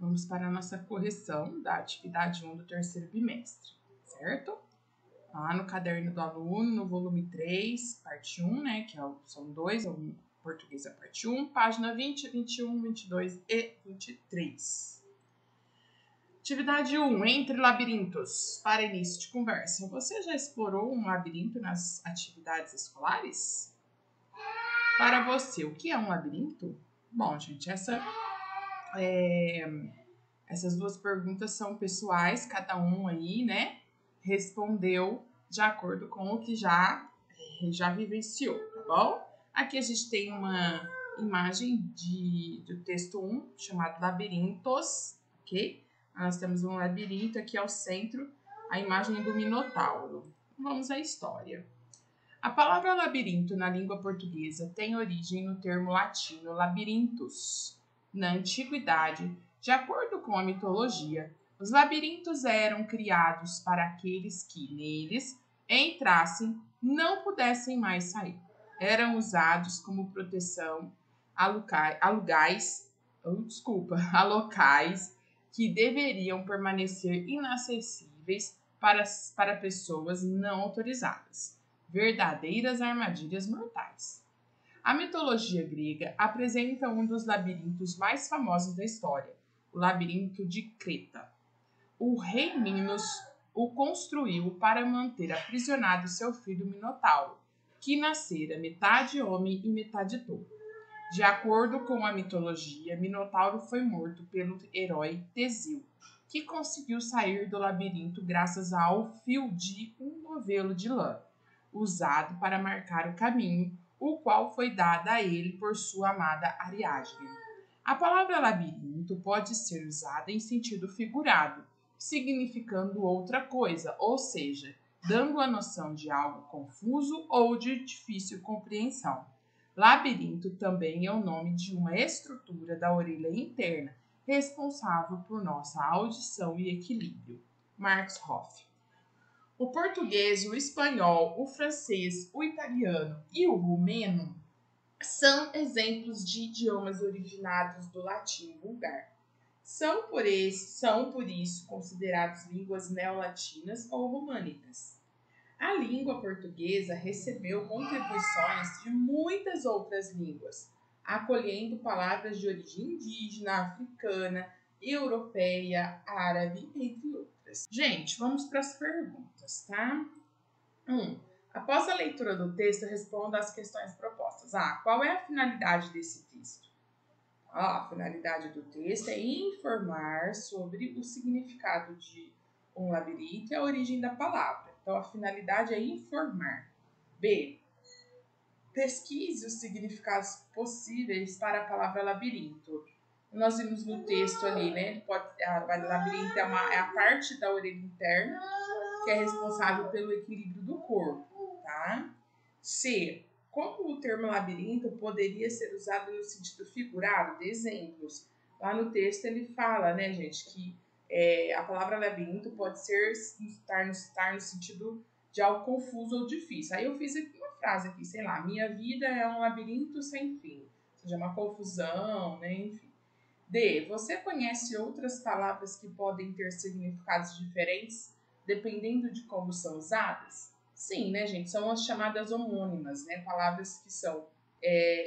Vamos para a nossa correção da atividade 1 do terceiro bimestre, certo? Lá no caderno do aluno, no volume 3, parte 1, né, que são dois, o português é parte 1, página 20, 21, 22 e 23. Atividade 1, entre labirintos. Para início de conversa, você já explorou um labirinto nas atividades escolares? Para você, o que é um labirinto? Bom, gente, essas duas perguntas são pessoais, cada um aí, né, respondeu de acordo com o que já vivenciou, tá bom? Aqui a gente tem uma imagem do texto 1, chamado Labirintos, ok? Nós temos um labirinto aqui ao centro, a imagem do Minotauro. Vamos à história. A palavra labirinto na língua portuguesa tem origem no termo latino labirintus. Na antiguidade, de acordo com a mitologia, os labirintos eram criados para aqueles que neles entrassem não pudessem mais sair. Eram usados como proteção a locais que deveriam permanecer inacessíveis para pessoas não autorizadas. Verdadeiras armadilhas mortais. A mitologia grega apresenta um dos labirintos mais famosos da história, o labirinto de Creta. O rei Minos o construiu para manter aprisionado seu filho Minotauro, que nascera metade homem e metade touro. De acordo com a mitologia, Minotauro foi morto pelo herói Teseu, que conseguiu sair do labirinto graças ao fio de um novelo de lã, usado para marcar o caminho, o qual foi dado a ele por sua amada Ariadne. A palavra labirinto pode ser usada em sentido figurado, significando outra coisa, ou seja, dando a noção de algo confuso ou de difícil compreensão. Labirinto também é o nome de uma estrutura da orelha interna, responsável por nossa audição e equilíbrio. Marx Hoff. O português, o espanhol, o francês, o italiano e o romeno são exemplos de idiomas originados do latim vulgar. São por isso considerados línguas neolatinas ou românicas. A língua portuguesa recebeu contribuições de muitas outras línguas, acolhendo palavras de origem indígena, africana, europeia, árabe, entre outras. Gente, vamos para as perguntas, tá? 1. Após a leitura do texto, responda às questões propostas. A. Qual é a finalidade desse texto? A finalidade do texto é informar sobre o significado de um labirinto e a origem da palavra. Então, a finalidade é informar. B. Pesquise os significados possíveis para a palavra labirinto. Nós vimos no texto ali, né? Labirinto é a parte da orelha interna que é responsável pelo equilíbrio do corpo, tá? C. Como o termo labirinto poderia ser usado no sentido figurado? De exemplos. Lá no texto ele fala, né, gente, que a palavra labirinto pode estar no sentido de algo confuso ou difícil. Aí eu fiz uma frase aqui, sei lá, minha vida é um labirinto sem fim. Ou seja, uma confusão, né, enfim. D. Você conhece outras palavras que podem ter significados diferentes dependendo de como são usadas? Sim, né, gente? São as chamadas homônimas, né? Palavras que são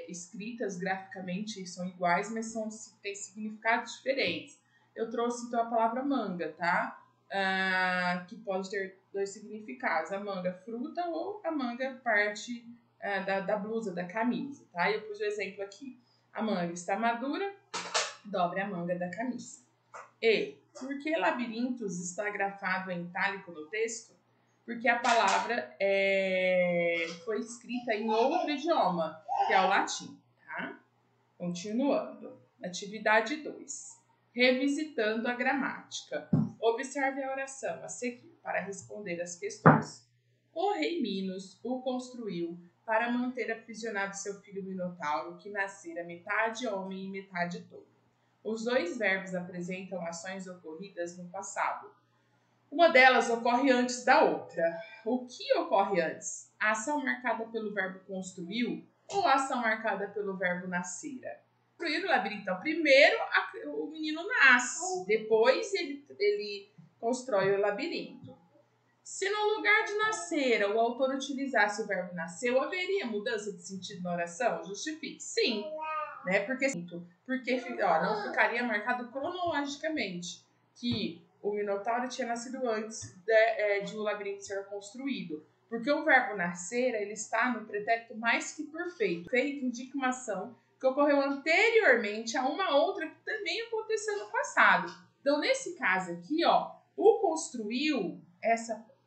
escritas graficamente são iguais, mas têm significados diferentes. Eu trouxe, então, a palavra manga, tá? Que pode ter dois significados. A manga fruta ou a manga parte da blusa, da camisa, tá? Eu pus o exemplo aqui. A manga está madura, dobre a manga da camisa. E, por que labirintos está grafado em itálico no texto? Porque a palavra foi escrita em outro idioma, que é o latim, tá? Continuando. Atividade 2. Revisitando a gramática. Observe a oração a seguir para responder as questões. O rei Minos o construiu para manter aprisionado seu filho Minotauro, que nascera metade homem e metade touro. Os dois verbos apresentam ações ocorridas no passado. Uma delas ocorre antes da outra. O que ocorre antes? A ação marcada pelo verbo construiu ou a ação marcada pelo verbo nascera? construir o labirinto. Então, primeiro o menino nasce, depois ele constrói o labirinto. Se no lugar de nascer o autor utilizasse o verbo nasceu, haveria mudança de sentido na oração? Justifique. Sim, né? Porque não ficaria marcado cronologicamente que o Minotauro tinha nascido antes de o labirinto ser construído. Porque o verbo nascer, ele está no pretérito mais que perfeito. Feito indica uma ação que ocorreu anteriormente a uma outra que também aconteceu no passado. Então, nesse caso aqui, ó, o construiu,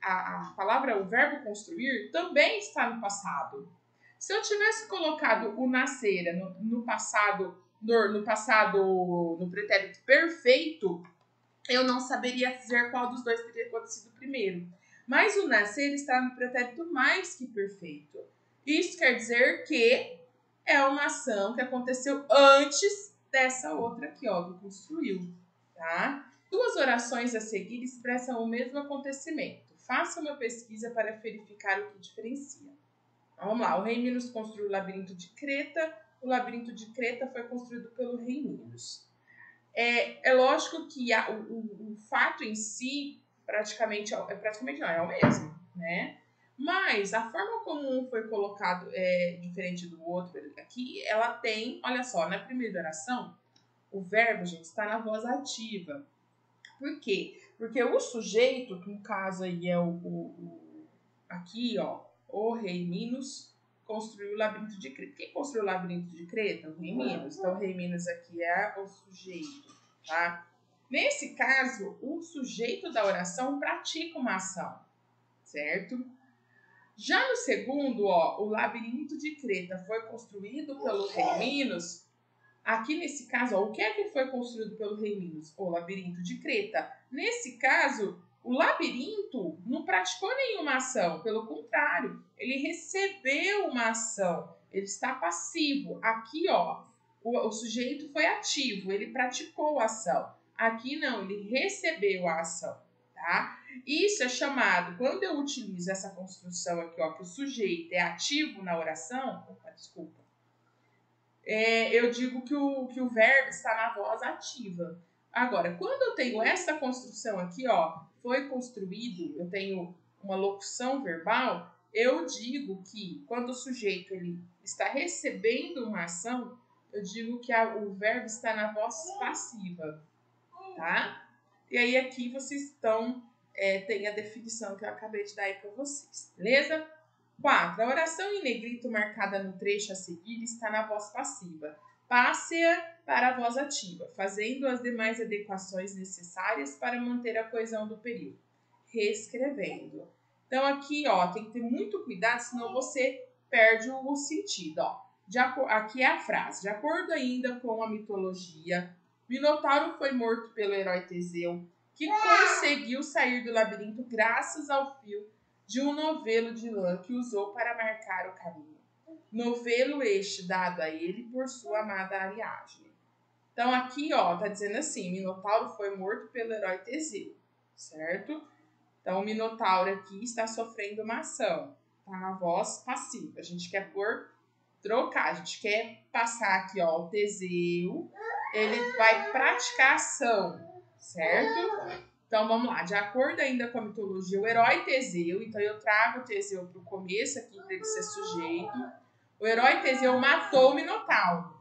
a palavra, o verbo construir, também está no passado. Se eu tivesse colocado o nascer no passado, no pretérito perfeito, eu não saberia dizer qual dos dois teria acontecido primeiro. Mas o nascer está no pretérito mais que perfeito. Isso quer dizer que é uma ação que aconteceu antes dessa outra aqui, ó, do construiu, tá? Duas orações a seguir expressam o mesmo acontecimento. Faça uma pesquisa para verificar o que diferencia. Vamos lá, o rei Minos construiu o labirinto de Creta. O labirinto de Creta foi construído pelo rei Minos. É lógico que o fato em si praticamente não, é o mesmo, né? Mas a forma como um foi colocado diferente do outro aqui, ela tem, olha só, na primeira oração, o verbo, gente, está na voz ativa. Por quê? Porque o sujeito, que no caso aí é aqui, ó, o rei Minos construiu o labirinto de Creta. Quem construiu o labirinto de Creta? O rei Minos. Então, o rei Minos aqui é o sujeito, tá? Nesse caso, o sujeito da oração pratica uma ação, certo? Já no segundo, ó, o labirinto de Creta foi construído pelo rei Minos. Aqui nesse caso, ó, o que é que foi construído pelo rei Minos? O labirinto de Creta. Nesse caso, o labirinto não praticou nenhuma ação, pelo contrário, ele recebeu uma ação, ele está passivo. Aqui, ó, o sujeito foi ativo, ele praticou a ação. Aqui não, ele recebeu a ação, tá? Isso é chamado, quando eu utilizo essa construção aqui, ó, que o sujeito é ativo na oração, eu digo que o verbo está na voz ativa. Agora, quando eu tenho essa construção aqui, ó, foi construído, eu tenho uma locução verbal, eu digo que quando o sujeito ele está recebendo uma ação, eu digo que o verbo está na voz passiva, tá? E aí aqui vocês tem a definição que eu acabei de dar aí para vocês, beleza? 4. A oração em negrito marcada no trecho a seguir está na voz passiva. Passe-a para a voz ativa, fazendo as demais adequações necessárias para manter a coesão do período. Reescrevendo. Então aqui, ó, tem que ter muito cuidado, senão você perde o sentido, ó. Aqui é a frase. De acordo ainda com a mitologia, Minotauro foi morto pelo herói Teseu, que conseguiu sair do labirinto graças ao fio de um novelo de lã que usou para marcar o caminho. Novelo este dado a ele por sua amada Ariadne. Então aqui, ó, tá dizendo assim, Minotauro foi morto pelo herói Teseu, certo? Então o Minotauro aqui está sofrendo uma ação, tá na voz passiva. A gente quer trocar, a gente quer passar aqui, ó, o Teseu, ele vai praticar ação, certo? Então, vamos lá. De acordo ainda com a mitologia, o herói Teseu, então eu trago o Teseu para o começo aqui, para ele ser sujeito. O herói Teseu matou o Minotauro,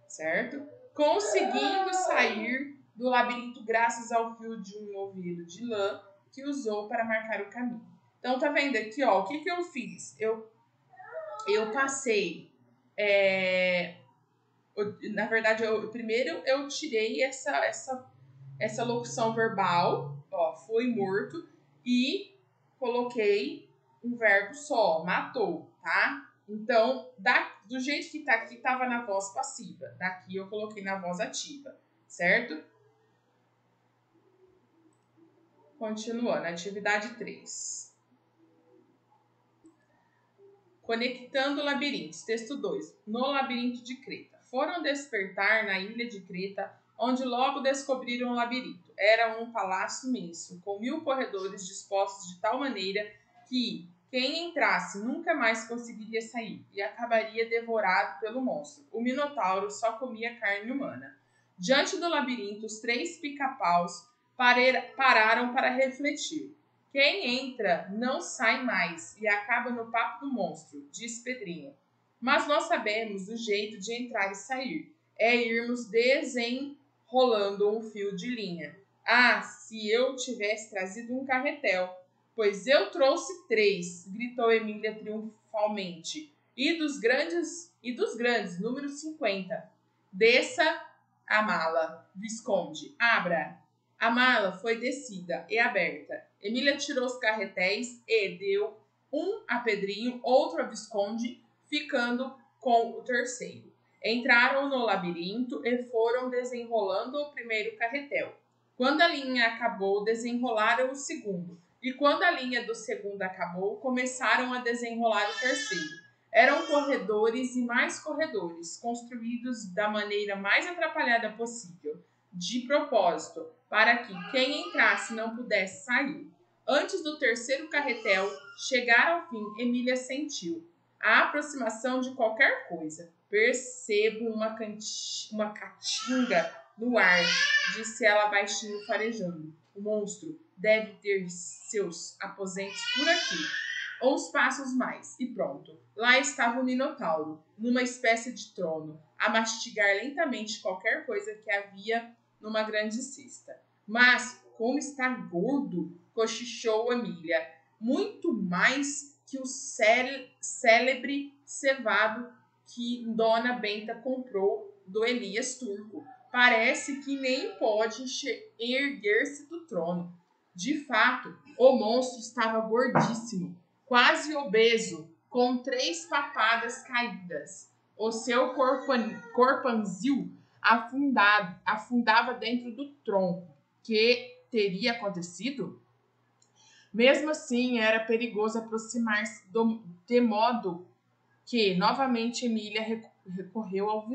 certo? Conseguindo sair do labirinto graças ao fio de um novelo de lã que usou para marcar o caminho. Então, tá vendo aqui, ó, o que eu fiz? Eu passei... na verdade, primeiro eu tirei essa locução verbal, ó, foi morto, e coloquei um verbo só, matou, tá? Então, do jeito que tá aqui, tava na voz passiva. Daqui eu coloquei na voz ativa, certo? Continuando, atividade 3. Conectando labirintos. Texto 2. No labirinto de Creta. Foram despertar na ilha de Creta, onde logo descobriram o labirinto. Era um palácio imenso, com 1000 corredores dispostos de tal maneira que Quem entrasse nunca mais conseguiria sair e acabaria devorado pelo monstro. O Minotauro só comia carne humana. Diante do labirinto, os 3 pica-paus pararam para refletir. Quem entra não sai mais e acaba no papo do monstro, disse Pedrinho. Mas nós sabemos o jeito de entrar e sair. É irmos desenrolando um fio de linha. Ah, se eu tivesse trazido um carretel! Pois eu trouxe 3, gritou Emília triunfalmente. E dos grandes, número 50. Desça a mala, Visconde, abra. A mala foi descida e aberta. Emília tirou os carretéis e deu um a Pedrinho, outro a Visconde, ficando com o terceiro. Entraram no labirinto e foram desenrolando o primeiro carretel. Quando a linha acabou, desenrolaram o segundo. E quando a linha do segundo acabou, começaram a desenrolar o terceiro. Eram corredores e mais corredores, construídos da maneira mais atrapalhada possível, de propósito, para que quem entrasse não pudesse sair. Antes do terceiro carretel chegar ao fim, Emília sentiu a aproximação de qualquer coisa. Percebo uma caatinga no ar, disse ela baixinho farejando. O monstro deve ter seus aposentos por aqui. Uns passos mais, e pronto. Lá estava o Minotauro, numa espécie de trono, a mastigar lentamente qualquer coisa que havia numa grande cesta. Mas, como está gordo, cochichou Emília. Muito mais que o célebre cevado que Dona Benta comprou do Elias Turco. Parece que nem pode erguer-se do trono. De fato, o monstro estava gordíssimo, quase obeso, com 3 papadas caídas. O seu corpanzil afundava dentro do tronco. Que teria acontecido? Mesmo assim, era perigoso aproximar-se, de modo que, novamente, Emília recorreu ao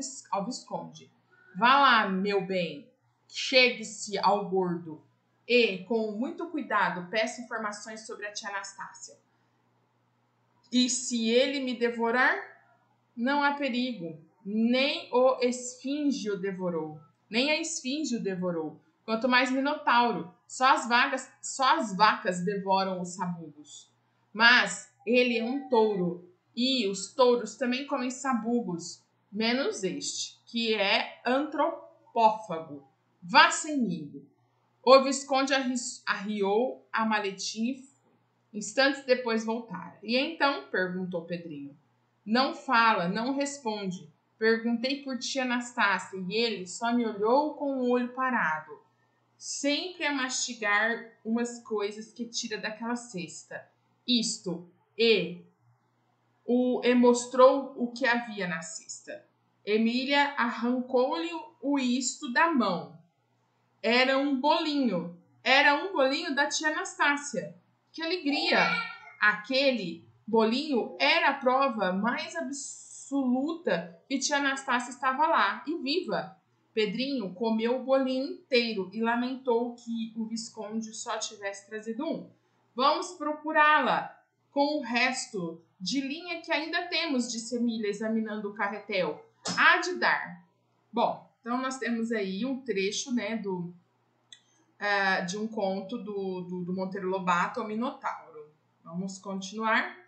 Visconde. Vá lá, meu bem, chegue-se ao gordo e, com muito cuidado, peça informações sobre a tia Anastácia. E se ele me devorar, não há perigo. Nem a esfinge o devorou. Quanto mais Minotauro. Só as vacas devoram os sabugos. Mas ele é um touro. E os touros também comem sabugos. Menos este, que é antropófago. Vá sem medo. O Visconde arriou a maletinha e foi. Instantes depois voltara. E então? Perguntou Pedrinho. Não fala, não responde. Perguntei por tia Anastácia e ele só me olhou com o olho parado, sempre a mastigar umas coisas que tira daquela cesta. Isto, e mostrou o que havia na cesta. Emília arrancou-lhe o isto da mão. Era um bolinho da tia Anastácia. Que alegria! Aquele bolinho era a prova mais absoluta que tia Anastácia estava lá e viva. Pedrinho comeu o bolinho inteiro e lamentou que o Visconde só tivesse trazido um. Vamos procurá-la com o resto de linha que ainda temos, disse Emília, examinando o carretel. Há de dar. Bom, então nós temos aí um trecho, né, de um conto do Monteiro Lobato, O Minotauro. Vamos continuar.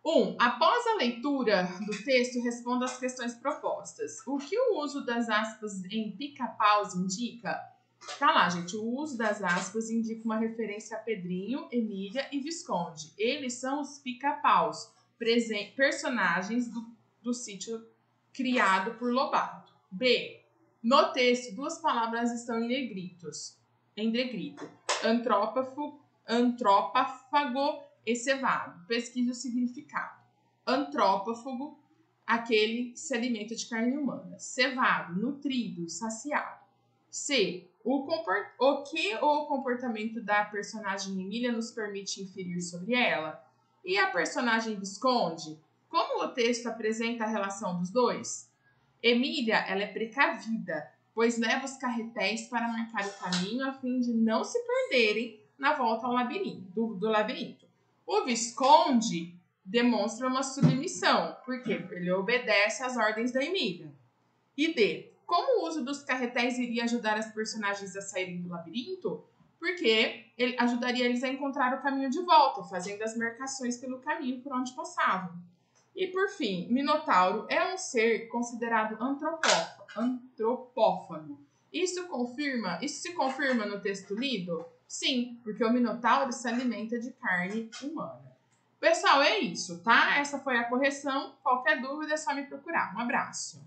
1. Após a leitura do texto, responda às questões propostas. O que o uso das aspas em pica-paus indica? Tá lá, gente. O uso das aspas indica uma referência a Pedrinho, Emília e Visconde. Eles são os pica-paus, personagens do sítio criado por Lobato. B. No texto, 2 palavras estão em negrito. Antrópago e cevado. Pesquisa o significado. Antrópago, aquele que se alimenta de carne humana. Cevado, nutrido, saciado. C. O que o comportamento da personagem Emília nos permite inferir sobre ela? E a personagem Visconde? Como o texto apresenta a relação dos dois? Emília, ela é precavida, pois leva os carretéis para marcar o caminho a fim de não se perderem na volta ao labirinto, do labirinto. O Visconde demonstra uma submissão, porque ele obedece às ordens da Emília. E D. Como o uso dos carretéis iria ajudar as personagens a saírem do labirinto? Porque ele ajudaria eles a encontrar o caminho de volta, fazendo as marcações pelo caminho por onde passavam. E por fim, Minotauro é um ser considerado antropófano. Isso se confirma no texto lido? Sim, porque o Minotauro se alimenta de carne humana. Pessoal, é isso, tá? Essa foi a correção. Qualquer dúvida é só me procurar. Um abraço.